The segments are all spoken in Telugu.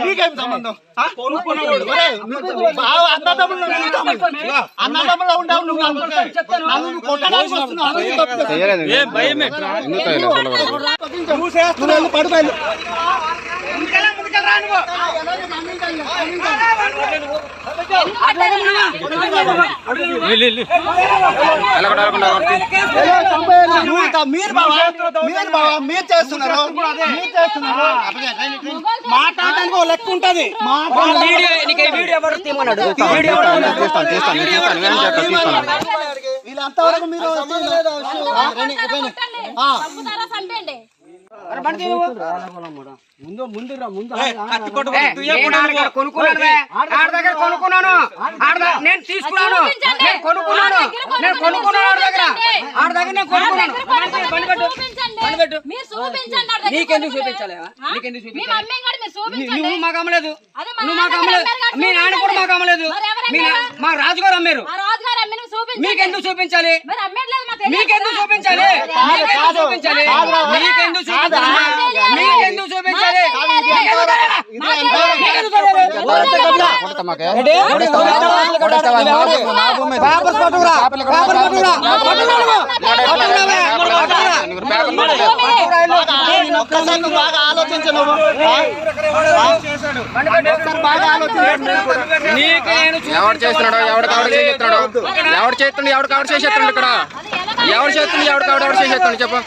నీకేం సంబంధం? అన్నదమ్ములో ఉండవు నువ్వు నన్ను కొట్టడానికి వస్తున్నావు. పడిపోయి మీరు చేస్తున్నారు మాట్లాడడానికి లెక్క ఉంటది. వీళ్ళంతవరకు మీరు కొనుక్కున్నాను నేను తీసుకున్నాను నీకెందుకు చూపించాలి? నువ్వు మాకు అమ్మలేదు, నువ్వు మాకు అమ్మలేదు, మీ నాన్న కూడా మాకు అమ్మలేదు, మా రాజుగారు అమ్మారు. మీకెందుకు చూపించాలి? మీకెందుకు చూపించాలి? మీకెందుకు చూపించాలి? మీకెందుకు చూపించాలి? బాగా ఆలోచించను. ఎవరు చేస్తున్నాడో ఎవడు కావడ చేస్తున్నాడు, ఎవడు చేస్తుండే ఎవడు కావడ చేసేస్తున్నాడు, ఇక్కడ ఎవరు చేస్తుంది ఎవడు కావడ ఎవడు చేసేస్తాడు చెప్పు.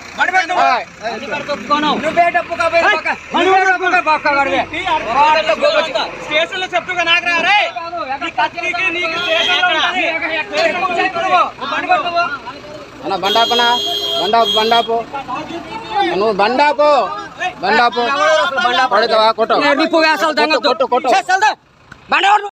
అన్న బండాపనా బండాపు నువ్వు బండాపు పడతావా? కొట్టు కొట్టు కొట్టు.